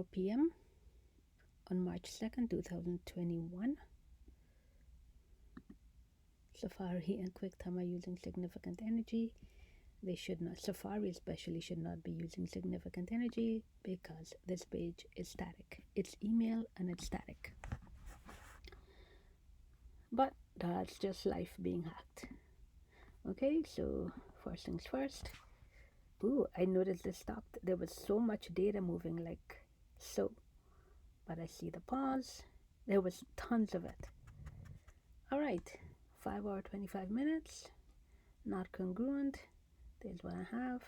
4 p.m. on March 2nd, 2021. Safari and QuickTime are using significant energy. They should not, Safari especially, should not be using significant energy because this page is static. It's email and it's static. But that's just life being hacked. Okay, so first things first. Ooh, I noticed this stopped. There was so much data moving like so. But I see the pause. There was tons of it. All right, 5 hour 25 minutes. Not congruent. There's what I have.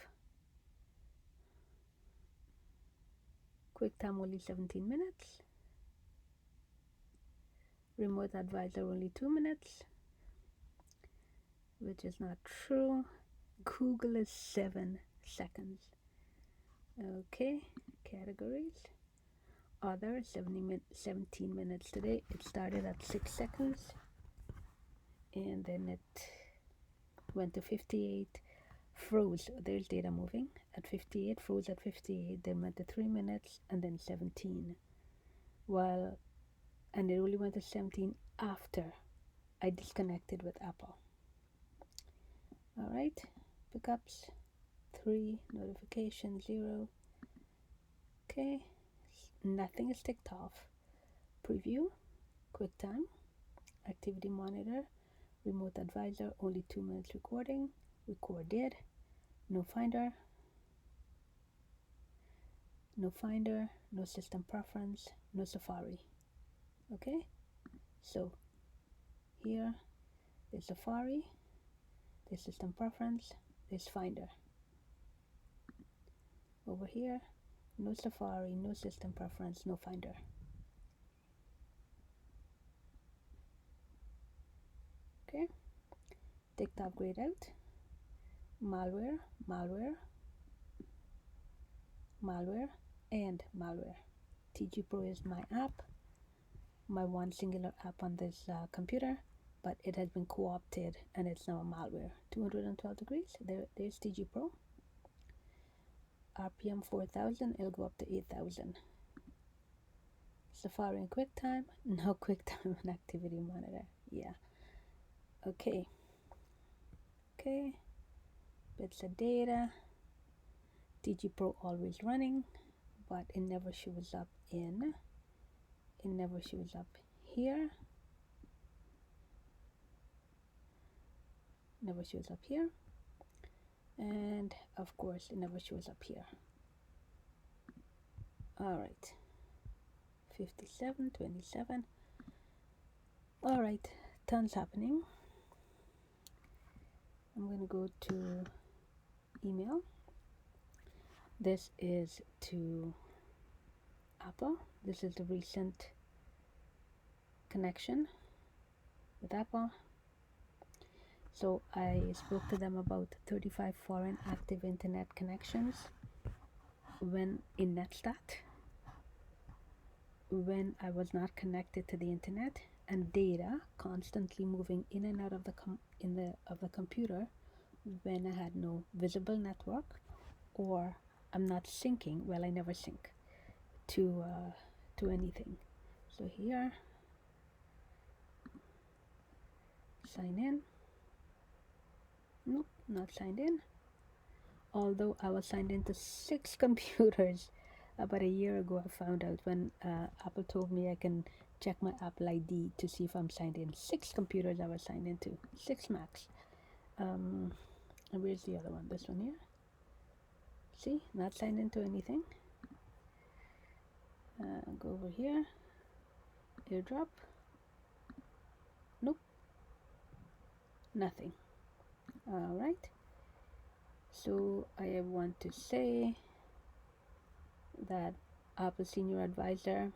QuickTime only 17 minutes. Remote advisor only 2 minutes, which is not true. Google is 7 seconds. Okay, categories. Other 17 minutes today. It started at 6 seconds and then it went to 58, froze. There's data moving at 58, froze at 58, then went to 3 minutes and then 17. And it only went to 17 after I disconnected with Apple. All right, pickups 3, notification 0. Okay, nothing is ticked off. Preview, QuickTime, activity monitor, remote advisor, only 2 minutes recording, recorded, no finder, no system preference, no Safari. Okay, so here there's Safari, there's system preference, there's Finder. Over here, no Safari, no system preference, no Finder. Okay, TikTok grayed out, malware, and malware. TG Pro is my app, my one singular app on this computer, but it has been co-opted and it's now a malware. 212 degrees, there's TG Pro. RPM 4000, it'll go up to 8000. Safari and QuickTime, no QuickTime and activity monitor. Yeah. Okay, bits of data. TG Pro always running, but it never shows up here. Never shows up here, and of course it never shows up here. All right, 57, 27. All right, tons happening. I'm gonna go to email. This is to Apple. This is the recent connection with Apple. So I spoke to them about 35 foreign active internet connections when in NetStat, when I was not connected to the internet, and data constantly moving in and out of the computer when I had no visible network, or I'm not syncing. Well, I never sync to anything. So here, sign in. Nope, not signed in. Although I was signed into 6 computers about a year ago. I found out when Apple told me I can check my Apple ID to see if I'm signed in. 6 computers I was signed into, 6 max. And where's the other one? This one here. See, not signed into anything. Go over here, airdrop. Nope, nothing. All right, so I want to say that Apple senior advisor,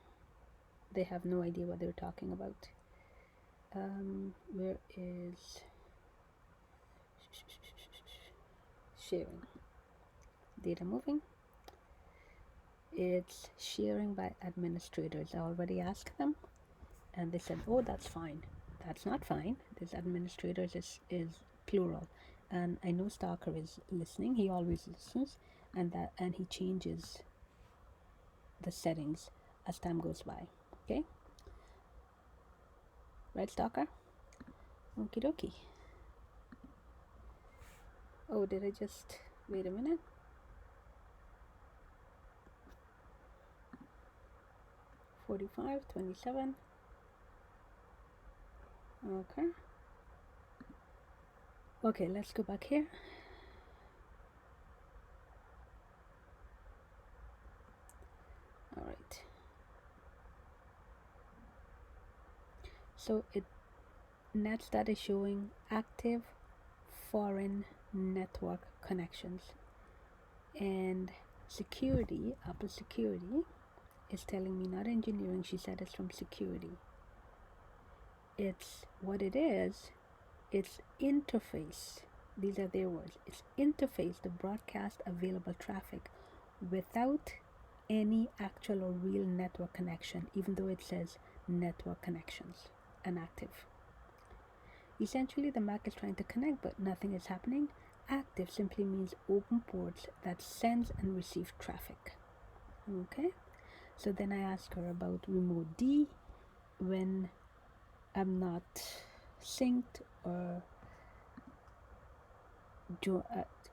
they have no idea what they're talking about. Where is sharing? Data moving. It's sharing by administrators. I already asked them and they said, oh, that's fine. That's not fine. This administrators is plural. And I know Stalker is listening. He always listens, and he changes the settings as time goes by. Okay, right, Stalker? Okie dokie. Oh, did I just wait a minute? $45, $27. Okay. Okay, let's go back here. All right. So NetStat is showing active foreign network connections, and security, Apple Security, is telling me, not engineering, she said it's from security. It's what it is, it's interface. These are their words. It's interface the broadcast available traffic without any actual or real network connection, even though it says network connections and active. Essentially, the Mac is trying to connect, but nothing is happening. Active simply means open ports that sends and receive traffic. Okay, so then I asked her about remote D when I'm not synced or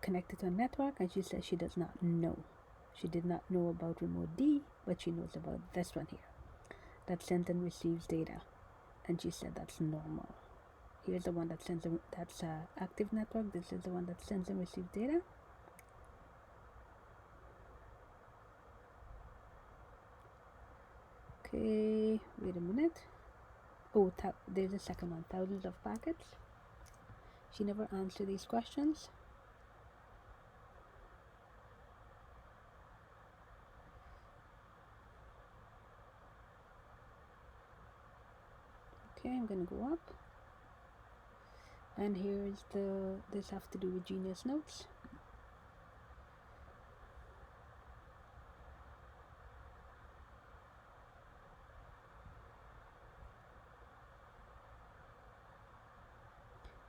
connected to a network, and she said she does not know. She did not know about remote D, but she knows about this one here, that sends and receives data, and she said that's normal. Here's the one that sends, that's active network. This is the one that sends and receives data. Okay, wait a minute. Oh, there's a second one, thousands of packets. She never answered these questions. Okay, I'm gonna go up, and here's this have to do with Genius Notes.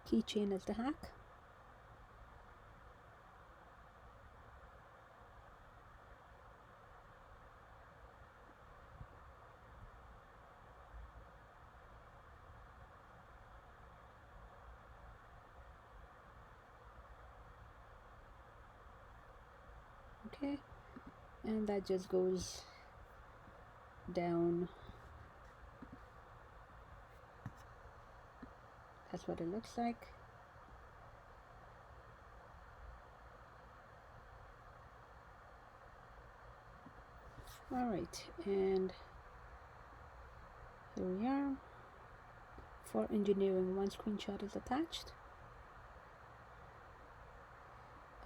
Keychain is the hack. Okay, and that just goes down. That's what it looks like. All right, and here we are. For engineering, one screenshot is attached,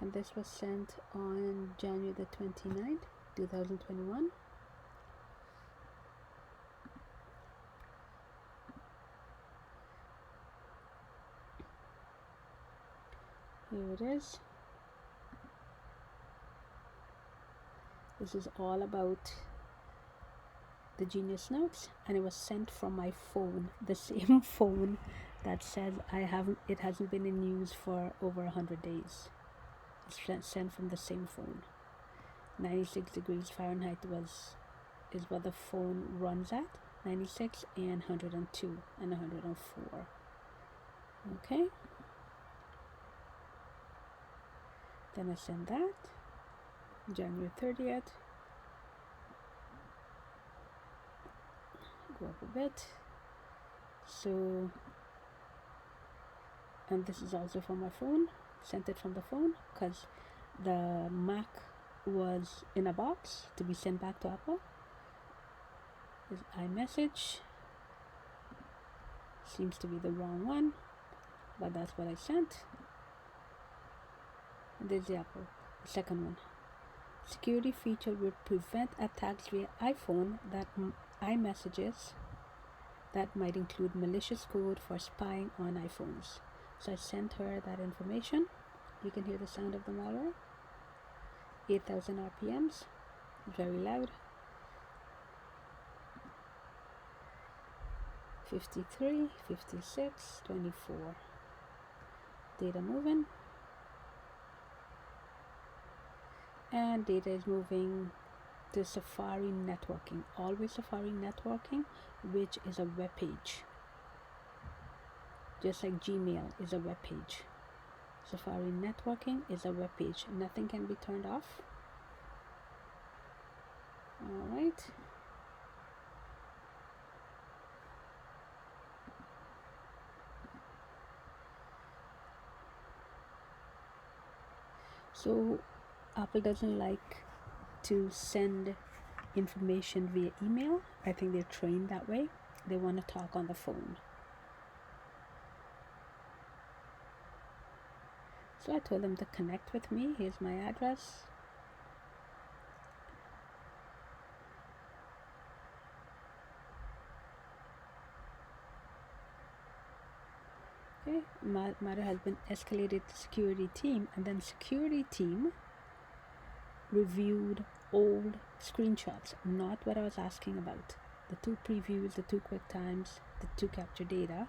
and this was sent on January the 29th, 2021. Here it is. This is all about the Genius Notes, and it was sent from my phone, the same phone that says it hasn't been in use for over 100 days. It's sent from the same phone. 96 degrees Fahrenheit is what the phone runs at. 96 and 102 and 104. Okay, then I send that January 30th. Go up a bit. So, and this is also from my phone. Sent it from the phone because the Mac was in a box to be sent back to Apple. This iMessage seems to be the wrong one, but that's what I sent. And there's the Apple, the second one. Security feature will prevent attacks via iPhone that iMessages that might include malicious code for spying on iPhones. So I sent her that information. You can hear the sound of the malware. 8,000 RPMs, very loud. 53, 56, 24. Data moving. And data is moving to Safari networking, always Safari networking, which is a web page, just like Gmail is a web page. Safari networking is a web page. Nothing can be turned off. All right. So Apple doesn't like to send information via email. I think they're trained that way. They want to talk on the phone. So I told them to connect with me. Here's my address. Okay, matter has been escalated to security team, and then security team reviewed old screenshots, not what I was asking about. The 2 previews, the 2 quick times, the 2 capture data.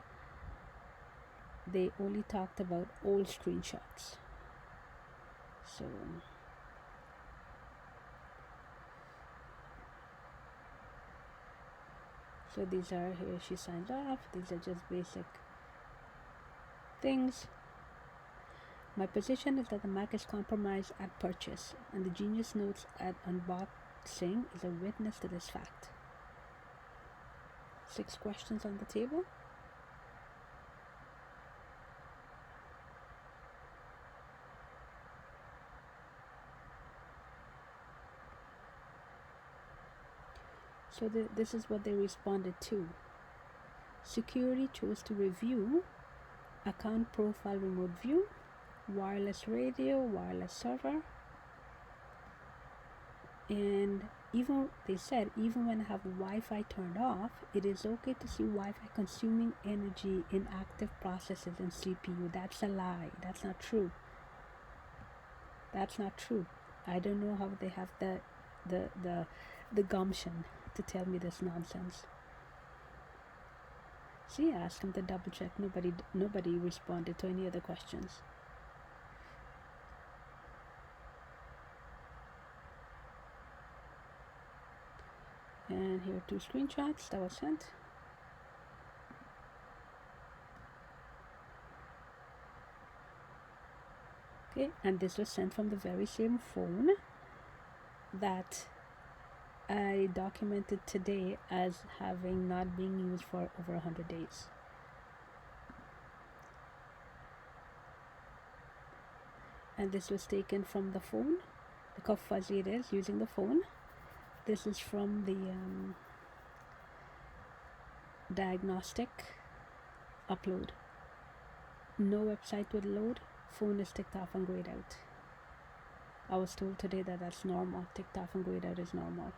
They only talked about old screenshots. So these are, here she signs off. These are just basic things. My position is that the Mac is compromised at purchase, and the Genius Notes at unboxing is a witness to this fact. 6 questions on the table. So this is what they responded to. Security chose to review account profile remote view, wireless radio, wireless server, and they said even when I have Wi-Fi turned off, it is okay to see Wi-Fi consuming energy in active processes in CPU. That's a lie. That's not true. That's not true. I don't know how they have the gumption to tell me this nonsense. See, I asked them to double check. Nobody responded to any other questions. And here are 2 screenshots that was sent. Okay, and this was sent from the very same phone that I documented today as having not been used for over 100 days. And this was taken from the phone. Look how fuzzy it is using the phone. This is from the diagnostic upload. No website would load. Phone is ticked off and grayed out. I was told today that that's normal. Ticked off and grayed out is normal.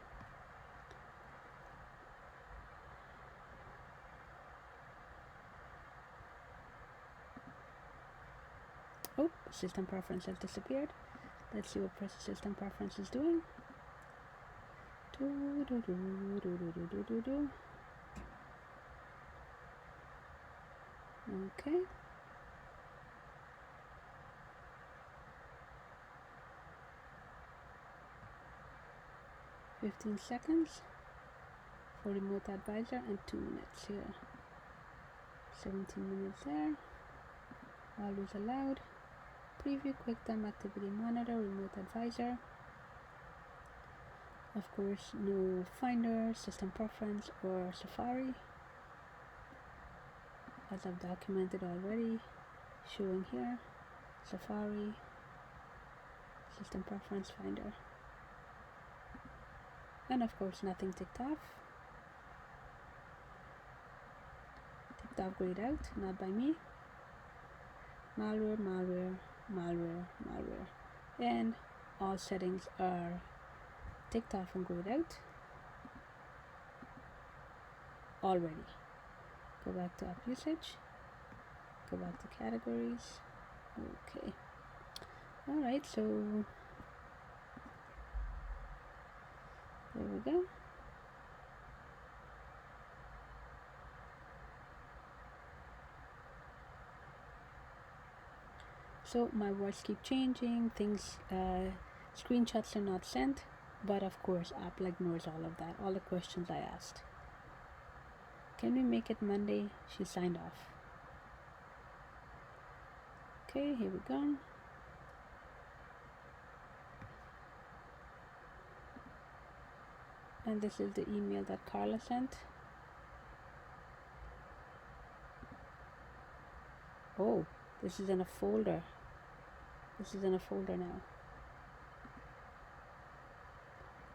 Oh, system preference has disappeared. Let's see what system preference is doing. Okay. $15 seconds for remote advisor and 2 minutes here. 17 minutes there. Always allowed. Preview, QuickTime Activity Monitor, Remote Advisor. Of course, no Finder, System Preference, or Safari, as I've documented already, showing here, Safari, System Preference, Finder. And of course, nothing ticked off. Ticked off, grayed out, not by me. Malware, malware, malware, malware. And all settings are ticked off and grayed out already. Go back to app usage. Go back to categories. Okay. Alright, so there we go. So my words keep changing, things, screenshots are not sent. But of course, Apple ignores all of that, all the questions I asked. Can we make it Monday? She signed off. Okay, here we go. And this is the email that Carla sent. Oh, this is in a folder. This is in a folder now.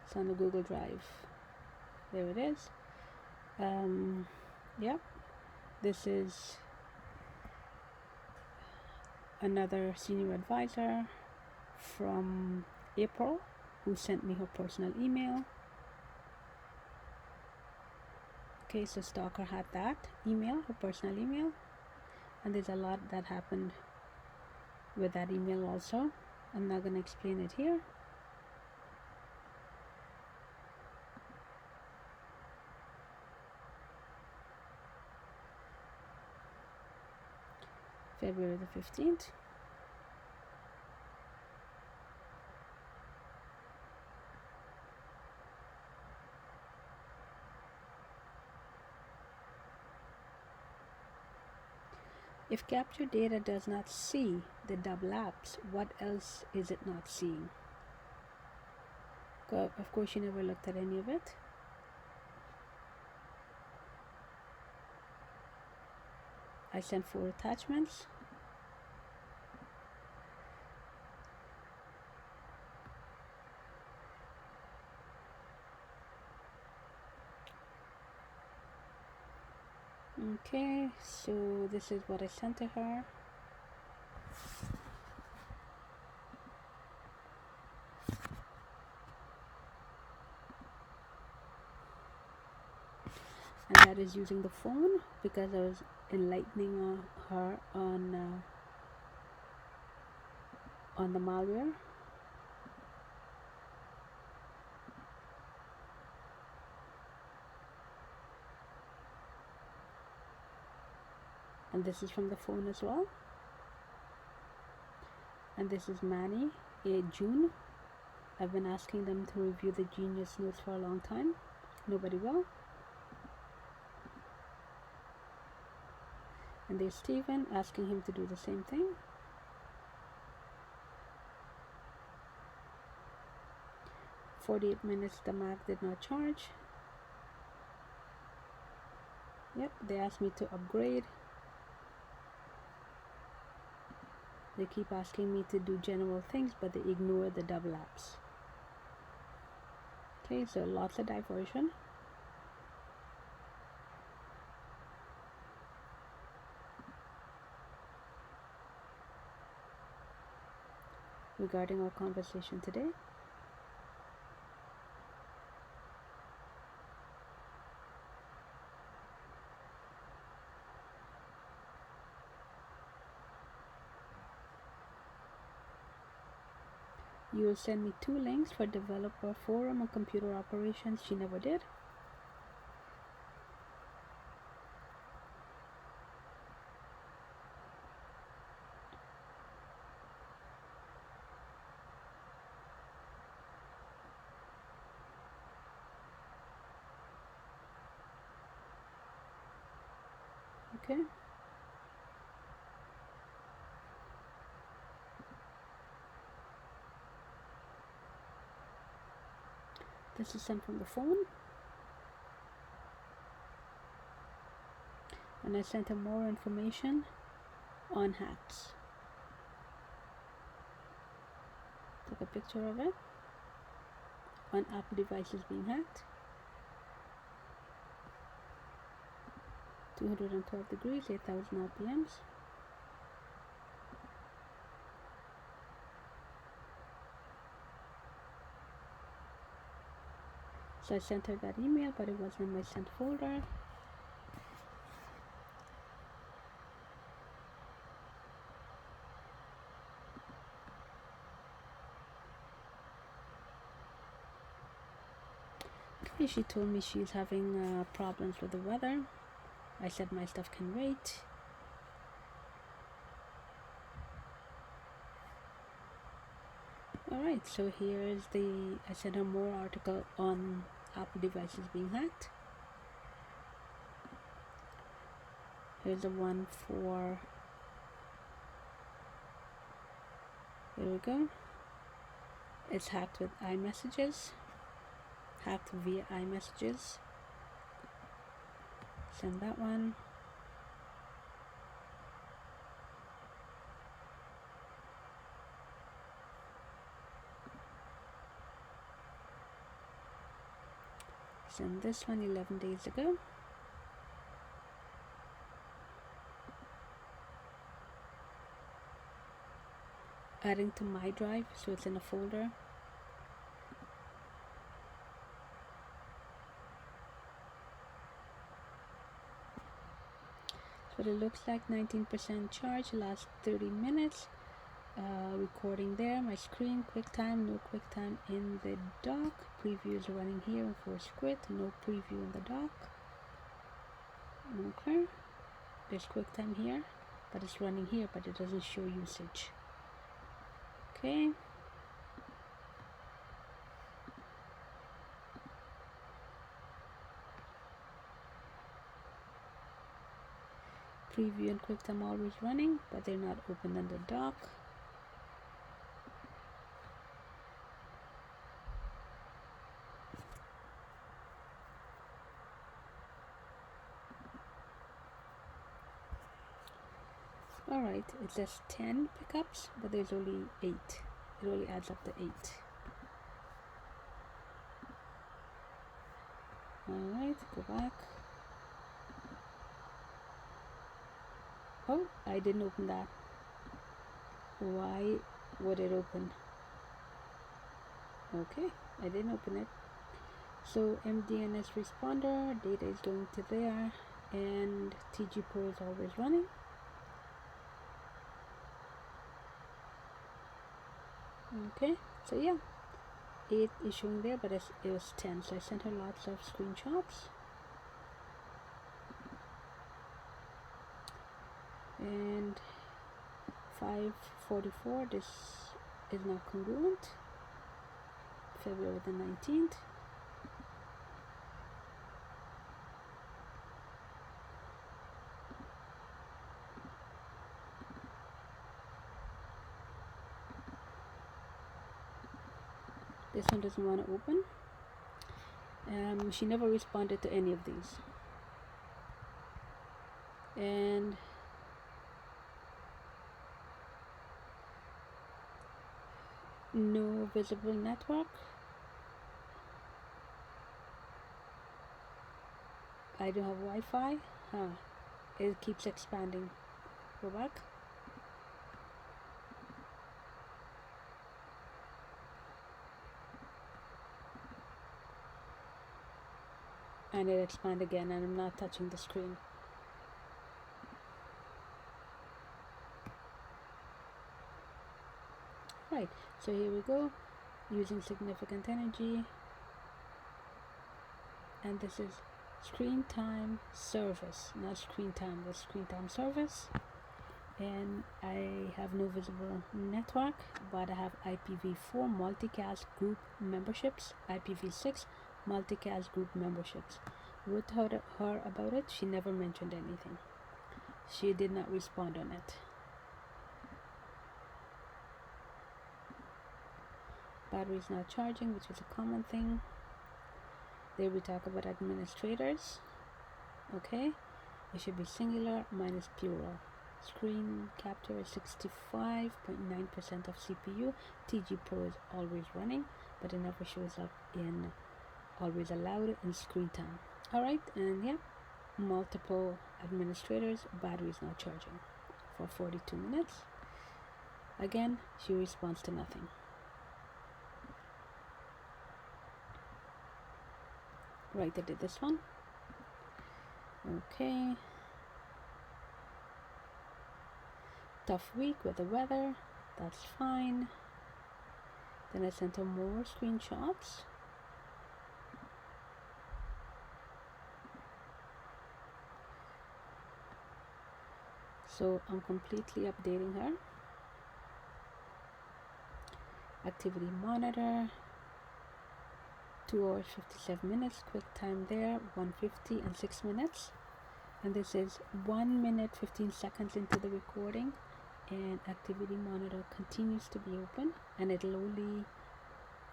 It's on the Google Drive. There it is. Yep. This is another senior advisor from April who sent me her personal email. Okay, so Stalker had that email, her personal email, and there's a lot that happened with that email also. I'm not going to explain it here. February the 15th. If capture data does not see the double apps, what else is it not seeing? Of course, she never looked at any of it. I sent 4 attachments. Okay, so this is what I sent to her. And that is using the phone because I was enlightening her on the malware. And this is from the phone as well. And this is Manny, June. I've been asking them to review the Genius notes for a long time. Nobody will. And there's Steven asking him to do the same thing. "48 minutes, the Mac did not charge." Yep, they asked me to upgrade. They keep asking me to do general things, but they ignore the double apps. Okay, so lots of diversion. Regarding our conversation today. You will send me 2 links for developer forum on computer operations. She never did. Okay. This is sent from the phone. And I sent her more information on hacks. Took a picture of it. On Apple devices being hacked. 212 degrees, 8,000 RPMs. So I sent her that email, but it wasn't in my sent folder. Okay, she told me she's having problems with the weather. I said my stuff can wait. Alright, so here is I sent her more article on Apple devices being hacked. Here's the one for, here we go. It's hacked with iMessages, hacked via iMessages. Send that one. Send this one 11 days ago. Adding to my drive, so it's in a folder. So it looks like 19% charge, last 30 minutes. Recording there, my screen, QuickTime, no QuickTime in the dock. Preview is running here in ForceQuit, no preview in the dock. Okay, there's QuickTime here, but it's running here, but it doesn't show usage. Okay. Preview and QuickTime always running, but they're not open in the dock. Alright, it says 10 pickups, but there's only 8. It only adds up to 8. Alright, go back. Oh, I didn't open that. Why would it open? Okay, I didn't open it. So MDNS responder, data is going to there, and TG Pro is always running. Okay, so yeah, 8 is showing there, but it was 10, so I sent her lots of screenshots. And 5:44, this is not congruent. February the 19th. This one doesn't want to open. She never responded to any of these. And no visible network. I don't have Wi-Fi. It keeps expanding. Go back. And it expands again, and I'm not touching the screen. Right, so here we go, using significant energy, and this is screen time service, not screen time, but screen time service. And I have no visible network, but I have IPv4 multicast group memberships, IPv6 multicast group memberships. With her about it, she never mentioned anything. She did not respond on it. Battery is not charging, which is a common thing. There we talk about administrators. Okay, it should be singular minus plural. Screen capture is 65.9% of CPU. TG Pro is always running, but it never shows up in always allowed in screen time. Alright, and yeah, multiple administrators, battery is not charging for 42 minutes. Again, she responds to nothing. Right, I did this one. Okay. Tough week with the weather. That's fine. Then I sent her more screenshots. So I'm completely updating her. Activity monitor, 2 hours 57 minutes, quick time there 150 and 6 minutes. And this is 1 minute 15 seconds into the recording, and activity monitor continues to be open, and it'll only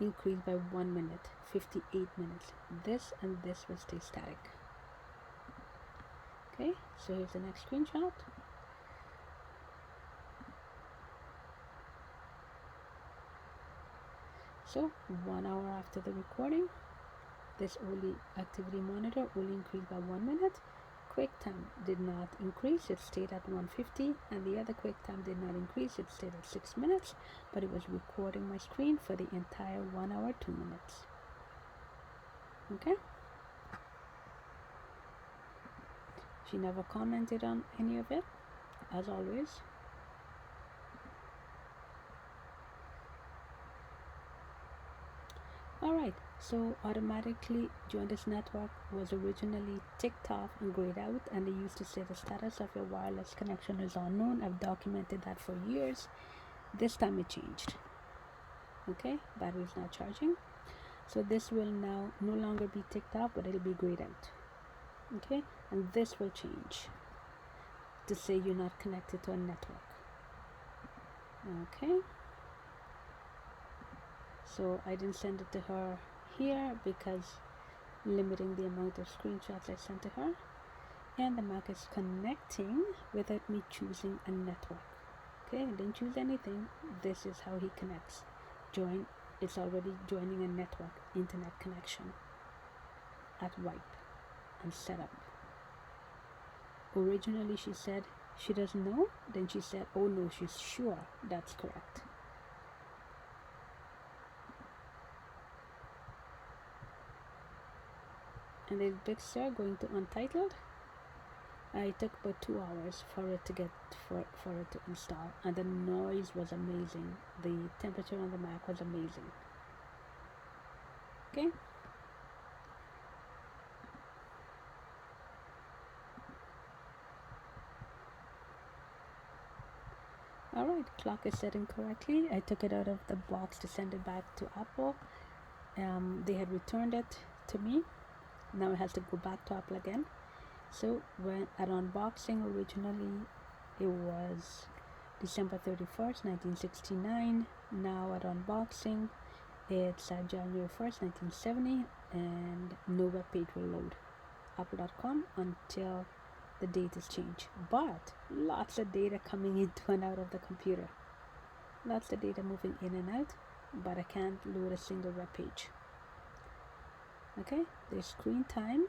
increase by 1 minute 58 minutes. This and this will stay static. Okay, so here's the next screenshot. So 1 hour after the recording, this only activity monitor only increased by 1 minute. Quick time did not increase, it stayed at 150, and the other quick time did not increase, it stayed at 6 minutes, but it was recording my screen for the entire 1 hour 2 minutes. Okay, she never commented on any of it, as always. Alright, so automatically join this network was originally ticked off and grayed out, and they used to say the status of your wireless connection is unknown. I've documented that for years. This time it changed. Okay, battery is not charging. So this will now no longer be ticked off, but it'll be grayed out. Okay, and this will change to say you're not connected to a network. Okay, so I didn't send it to her here because limiting the amount of screenshots I sent to her, and the Mac is connecting without me choosing a network. Okay, I didn't choose anything. This is how he connects. Join, it's already joining a network internet connection at wipe and setup. Originally she said she doesn't know, then she said oh no, she's sure that's correct. And this Big Sur going to Untitled, it took about 2 hours for it to get for it to install, and the noise was amazing. The temperature on the Mac was amazing. Okay, alright, clock is setting correctly. I took it out of the box to send it back to Apple. They had returned it to me. Now it has to go back to Apple again. So when at unboxing, originally it was December 31st 1969. Now at unboxing it's January 1st 1970, and no web page will load apple.com until the date is changed. But lots of data coming into and out of the computer, lots of data moving in and out, but I can't load a single web page. Okay, the screen time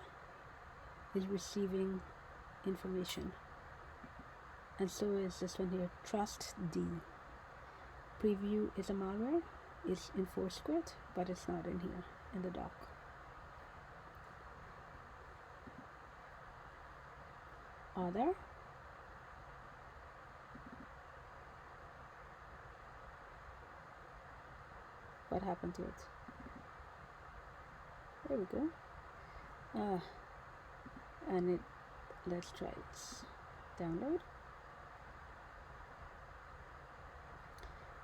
is receiving information, and so is this one here, Trust D. Preview is a malware, it's in ForceGrid, but it's not in here in the dock. Other, what happened to it? There we go. And it, let's try it. Download.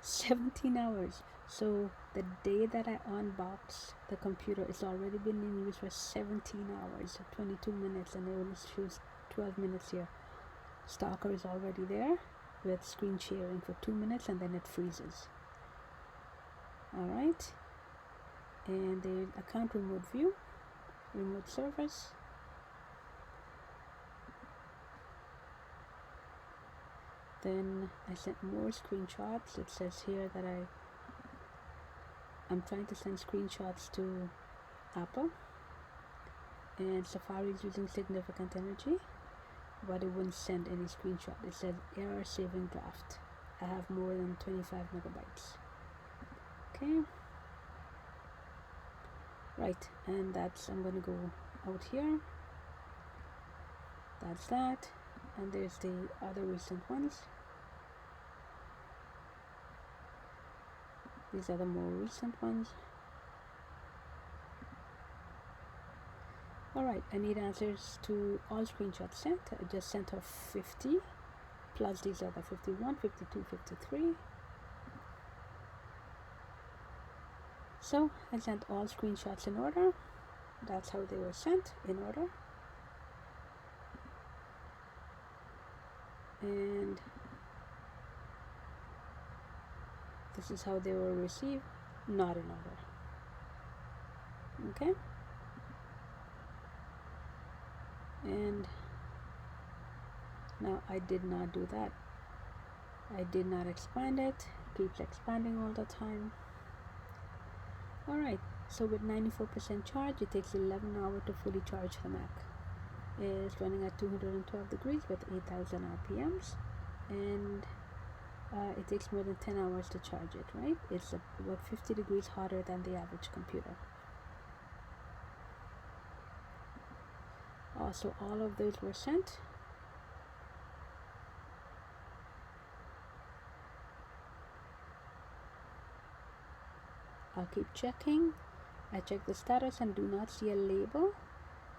17 hours. So the day that I unbox the computer, it's already been in use for 17 hours, 22 minutes, and it only shows 12 minutes here. Stalker is already there with screen sharing for 2 minutes, and then it freezes. Alright, and the account remote view, remote service. Then I sent more screenshots. It says here that I'm trying to send screenshots to Apple, and Safari is using significant energy, but it wouldn't send any screenshot. It says error saving draft. I have more than 25 megabytes. Okay, right, and that's, I'm going to go out here. That's that, and there's the other recent ones. These are the more recent ones. Alright, I need answers to all screenshots sent. I just sent her 50 plus these other 51, 52, 53. So I sent all screenshots in order. That's how they were sent, in order. And this is how they were received, not in order. Okay? And now I did not do that. I did not expand it. It keeps expanding all the time. Alright, so with 94% charge, it takes 11 hours to fully charge the Mac. It's running at 212 degrees with 8,000 RPMs, and it takes more than 10 hours to charge it, right? It's about 50 degrees hotter than the average computer. Also, all of those were sent. I'll keep checking. I check the status and do not see a label,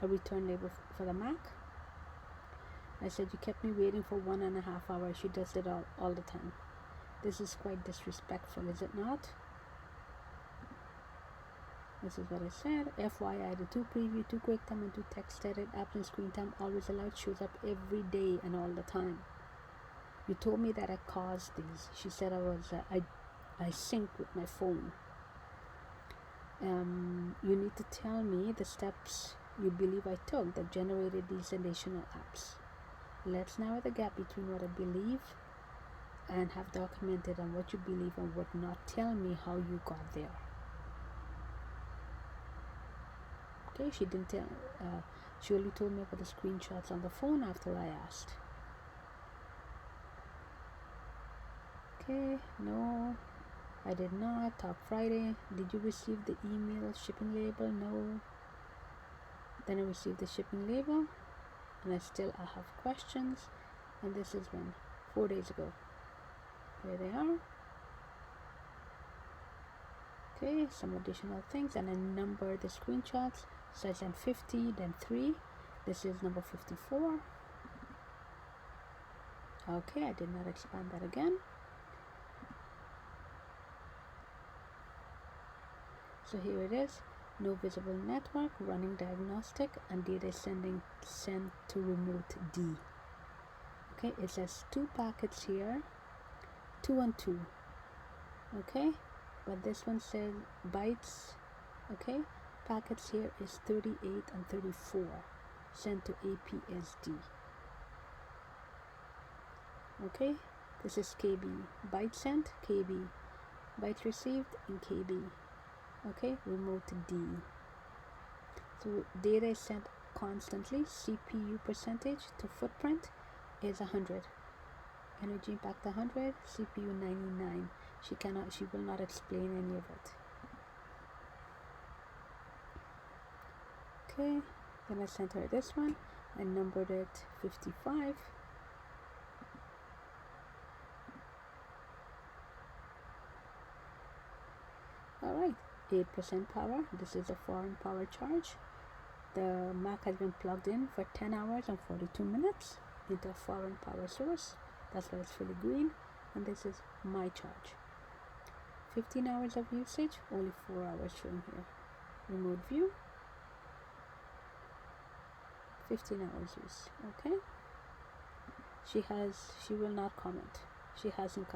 a return label for the Mac. I said, you kept me waiting for 1.5 hours. She does it all the time. This is quite disrespectful, is it not? This is what I said. FYI, the 2 preview, 2 quick time, and 2 text edit apps and screen time always allowed shows up every day and all the time. You told me that I caused these. She said I sync with my phone. You need to tell me the steps you believe I took that generated these additional apps. Let's narrow the gap between what I believe and have documented and what you believe and would not. Tell me how you got there. Okay, she didn't tell. She only told me about the screenshots on the phone after I asked. Okay, no, I did not. Talk Friday. Did you receive the email shipping label? No. Then I received the shipping label, and I have questions. And this is when 4 days ago. Here they are. Okay, some additional things, and I number the screenshots. So I sent 50, then 3. This is number 54. Okay, I did not expand that again. So here it is. No visible network, running diagnostic, and data sent to remote D. Okay, it says 2 packets here, 2 and 2. Okay, but this one says bytes. Okay, packets here is 38 and 34, sent to APSD. Okay, this is KB, byte sent, KB, byte received, and KB. Okay, remote D. So data is sent constantly. CPU percentage to footprint is 100. Energy impact 100. CPU 99. She will not explain any of it. Okay, then I sent her this one. I numbered it 55. Alright, 8% power. This is a foreign power charge. The Mac has been plugged in for 10 hours and 42 minutes into a foreign power source. That's why it's fully green. And this is my charge. 15 hours of usage, only 4 hours shown here. Remote view. 15 hours use. Okay. She will not comment. She hasn't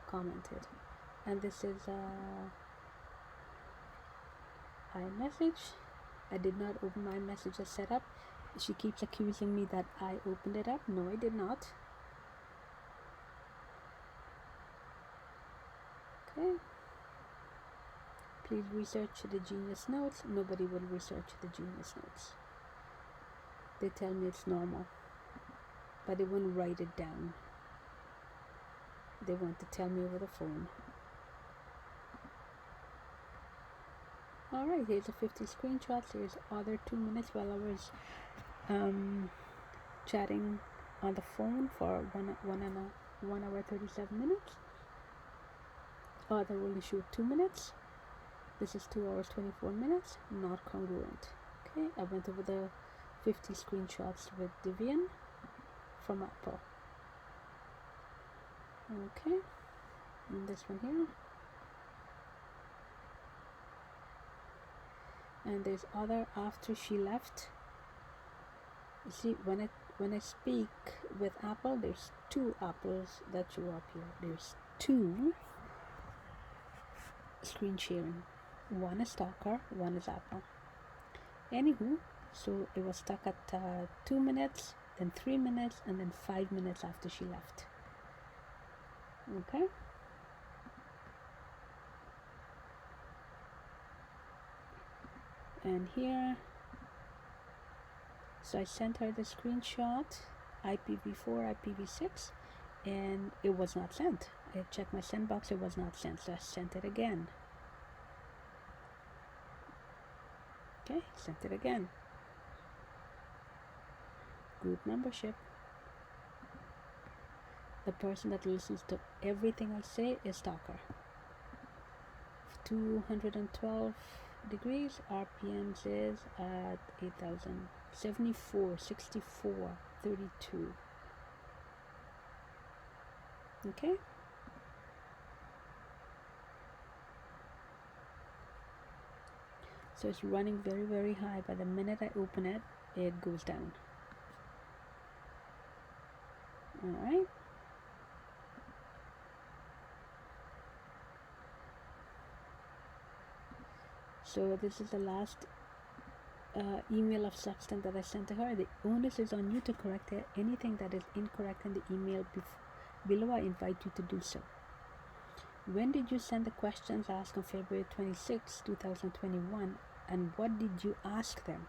commented. And this is iMessage. I did not open my iMessage as set up. She keeps accusing me that I opened it up. No, I did not. Okay. Please research the Genius Notes. Nobody will research the Genius Notes. They tell me it's normal, but they won't write it down. They want to tell me over the phone. Alright, here's the 50 screenshots. Here's other 2 minutes while I was chatting on the phone for 1 hour 37 minutes. Other will only shoot 2 minutes. This is 2 hours 24 minutes. Not congruent. Okay, I went over the 50 screenshots with Debian from Apple. Okay, and this one here. and there's other after she left. You see, when I speak with Apple, there's two apples that show up here. There's two screen sharing. One is Talker, one is Apple. Anywho, so it was stuck at 2 minutes, then 3 minutes, and then 5 minutes after she left. Okay. And here, so I sent her the screenshot, IPv4, IPv6, and it was not sent. I checked my send box, it was not sent, so I sent it again. Okay, sent it again. Group membership. The person that listens to everything I say is Talker. 212 degrees, RPMs is at 8,000, 74, 64, 32. Okay. So it's running very, very high. By the minute I open it, it goes down. Alright. So this is the last email of substance that I sent to her. The onus is on you to correct anything that is incorrect in the email below. I invite you to do so. When did you send the questions asked on February 26, 2021? And what did you ask them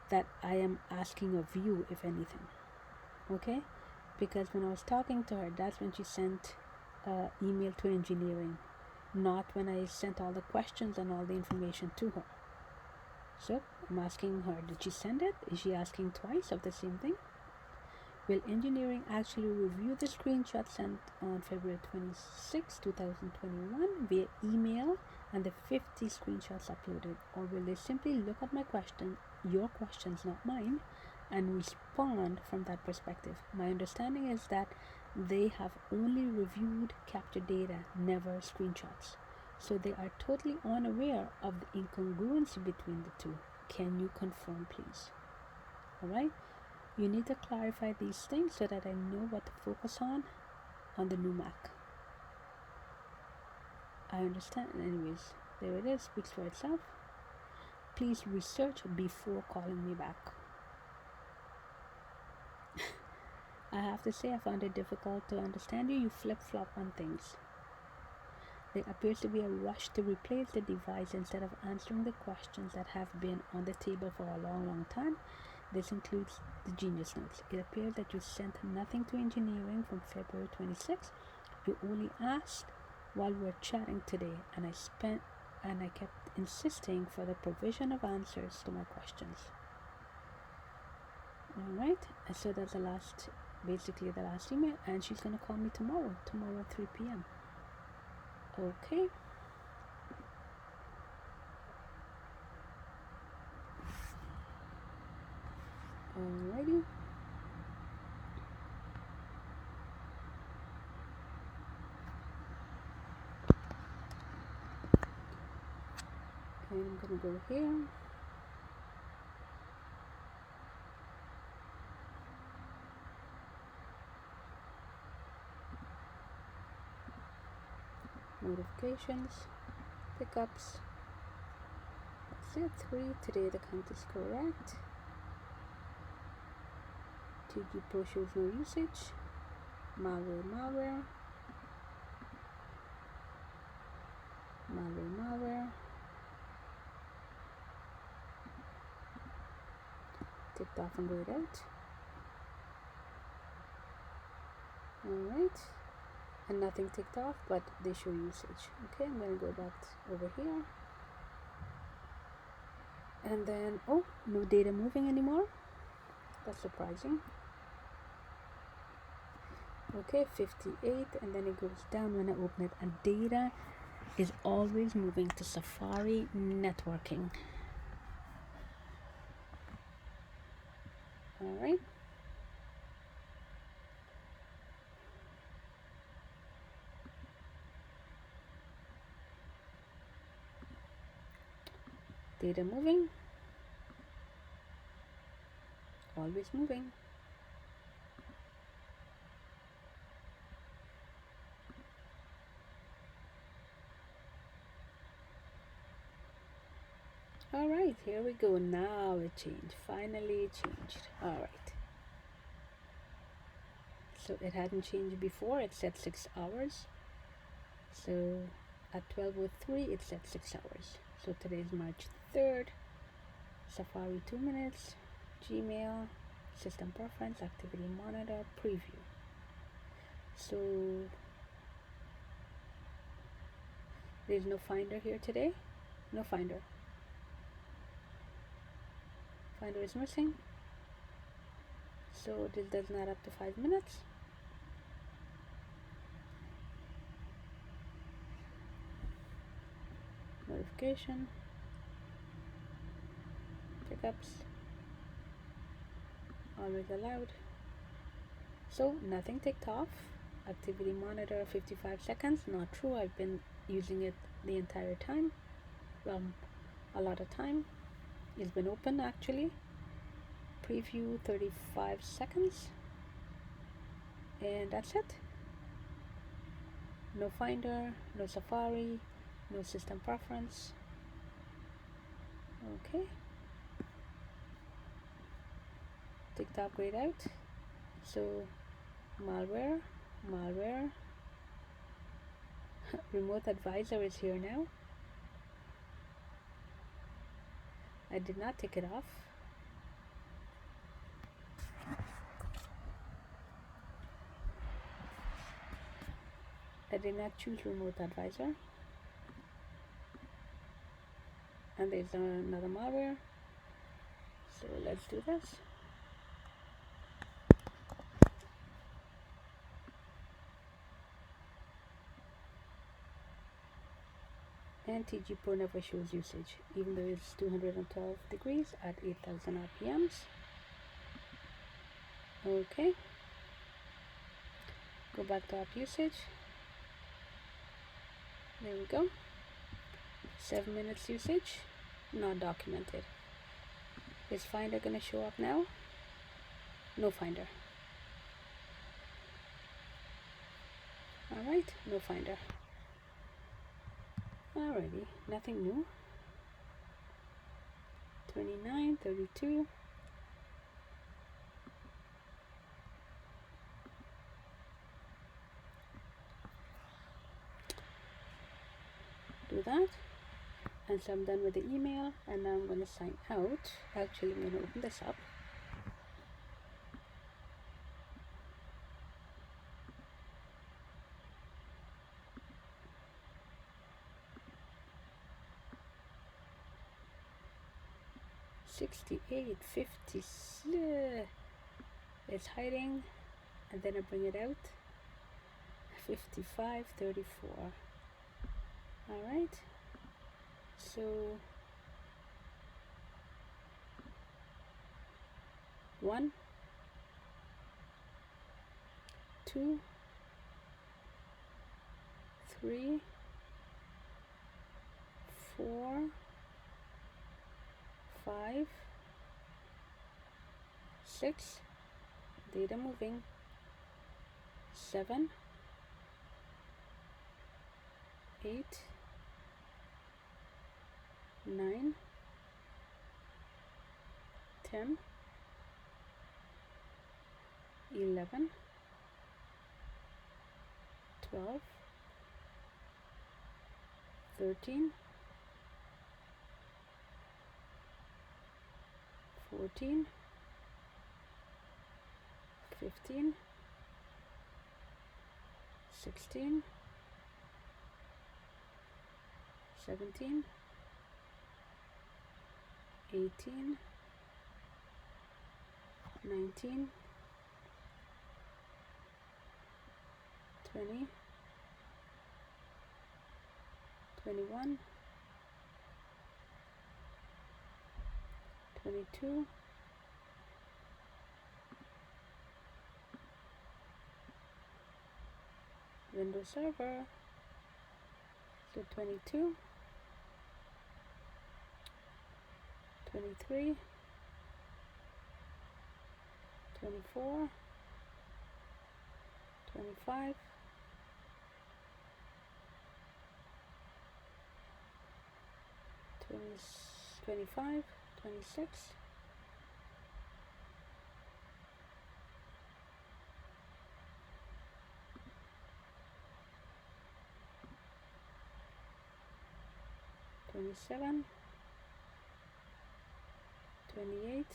that I am asking of you, if anything? Okay? Because when I was talking to her, that's when she sent email to engineering, not when I sent all the questions and all the information to her. So I'm asking her, did she send it? Is she asking twice of the same thing? Will engineering actually review the screenshot sent on February 26, 2021 via email and the 50 screenshots uploaded? Or will they simply look at my question, your questions, not mine, and respond from that perspective? My understanding is that they have only reviewed captured data, never screenshots. So they are totally unaware of the incongruency between the two. Can you confirm, please? Alright? You need to clarify these things so that I know what to focus on the new Mac. I understand. Anyways, there it is. Speaks for itself. Please research before calling me back. I have to say, I found it difficult to understand you. You flip-flop on things. There appears to be a rush to replace the device instead of answering the questions that have been on the table for a long, long time. This includes the Genius Notes. It appears that you sent nothing to engineering from February 26. You only asked while we were chatting today, and I kept insisting for the provision of answers to my questions. Alright, and so that's basically the last email, and she's gonna call me tomorrow at 3 p.m. Okay. Alrighty. And I'm gonna go here. Notifications, pickups. That's it. 3. Today the count is correct. 2G Pro shows no usage. Malware. Ticked off and grayed out. Alright. And nothing ticked off, but they show usage. Okay, I'm going to go back over here. And then, oh, no data moving anymore. That's surprising. Okay, 58, and then it goes down when I open it. And data is always moving to Safari networking. Alright. Data moving, always moving. All right, here we go. Now it changed. Finally it changed. All right. So it hadn't changed before. It said 6 hours. So at 12:03 it said 6 hours. So today is March 3rd. Safari 2 minutes. Gmail, system preference, activity monitor, preview. So there's no finder here today. No finder. Finder is missing. So this does not up to 5 minutes. Notification. Pickups. Always allowed. So nothing ticked off. Activity monitor 55 seconds. Not true. I've been using it the entire time. A lot of time. It's been open actually. Preview 35 seconds. And that's it. No finder, no Safari, no system preference. Okay. TikTok grayed out. So malware. Remote advisor is here now. I did not take it off. I did not choose remote advisor. And there's another malware. So let's do this. And TG Pro never shows usage, even though it's 212 degrees at 8,000 RPMs. Okay. Go back to app usage. There we go. 7 minutes usage, not documented. Is Finder gonna show up now? No Finder. Alright, no Finder. Alrighty, nothing new. 29, 32. Do that. And so I'm done with the email, and now I'm going to sign out. Actually, I'm going to open this up. $68.50. It's hiding, and then I bring it out. $55.34. All right. So 1, 2, 3, 4, 5, 6, data moving, 7, 8, 9, 10, 11, 12, 13, 14, 15, 16, 17, 18, 19, 20, 21, 22, 22, Windows Server, so 22, 23, 24, 25, 25, 26, 27, 28,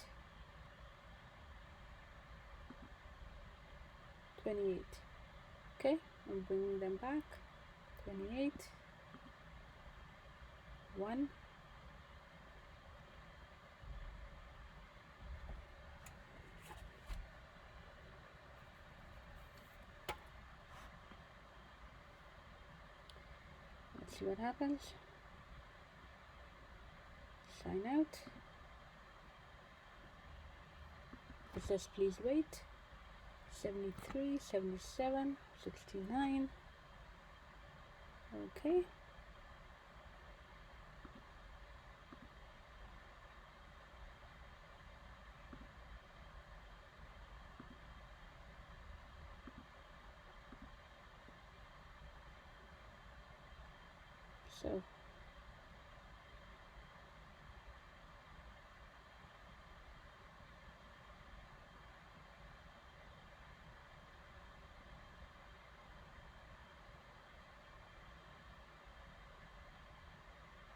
28. Okay, I'm bringing them back. 28, 1, let's see what happens. Sign out. It says please wait. 73, 77, 69. Okay. So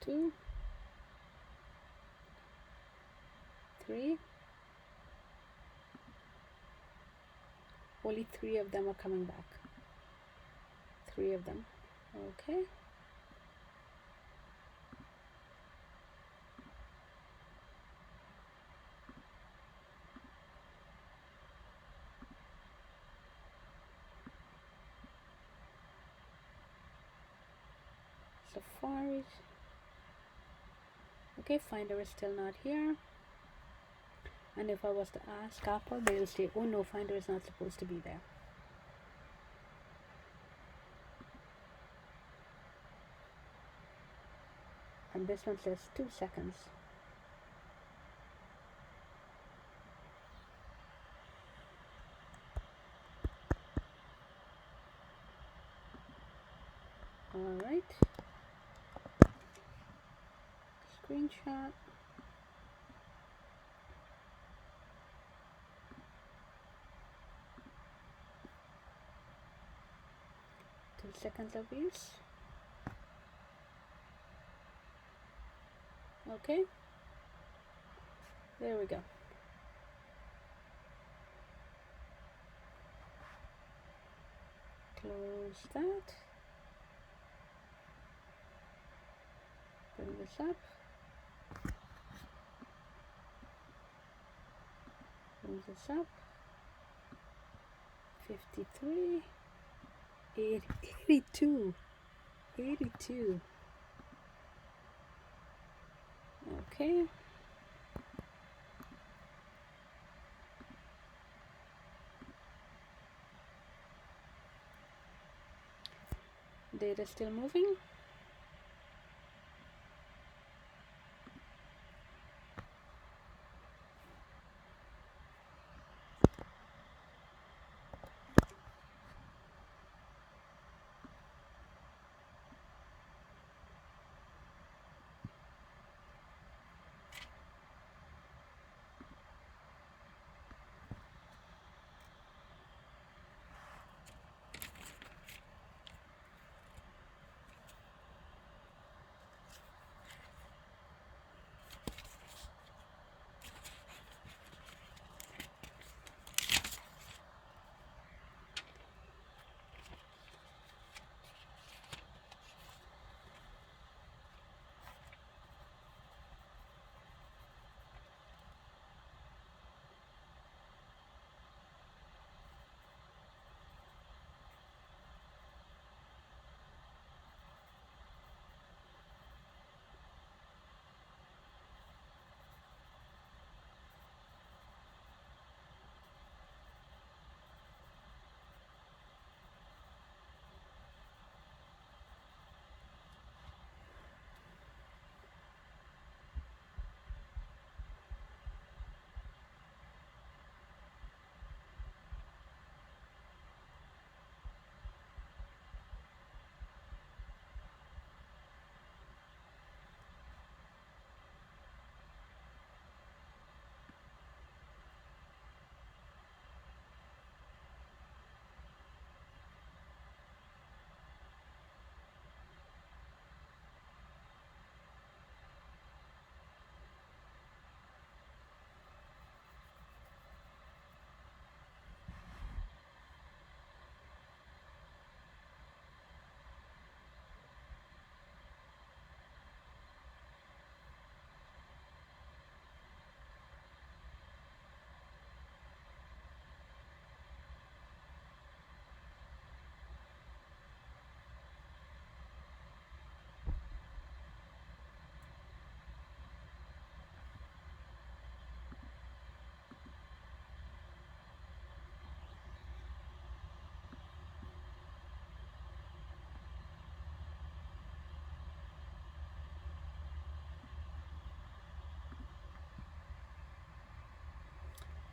two, 3, only 3 of them are coming back. 3 of them. Okay. Safari. Okay, Finder is still not here. And if I was to ask Apple, they'll say, oh no, Finder is not supposed to be there. And this one says 2 seconds. Alright. Screenshot. Seconds of use. Okay, there we go. Close that. Bring this up. Bring this up. 53. 82. 82. Okay. Data still moving.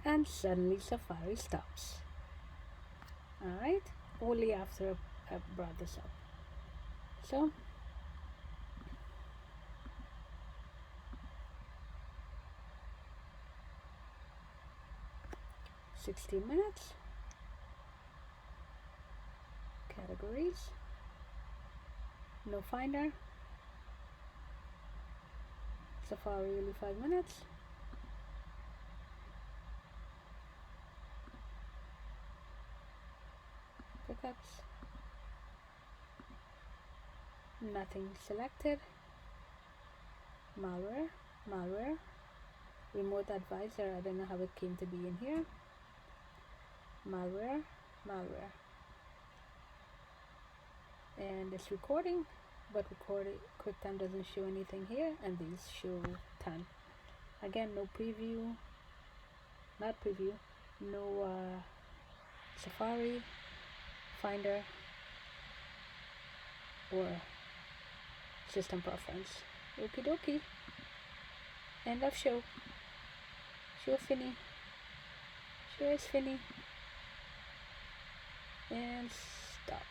and suddenly Safari stops. Alright, only after I brought this up. So 16 minutes. Categories. No finder. Safari only 5 minutes. Pickups. Nothing selected. Malware. Malware. Remote advisor. I don't know how it came to be in here. Malware. Malware. And it's recording, but QuickTime doesn't show anything here, and these show time. Again, no preview, not preview, no Safari, Finder, or system preference. Okie dokie. End of show. Show fini. Show is fini. And stop.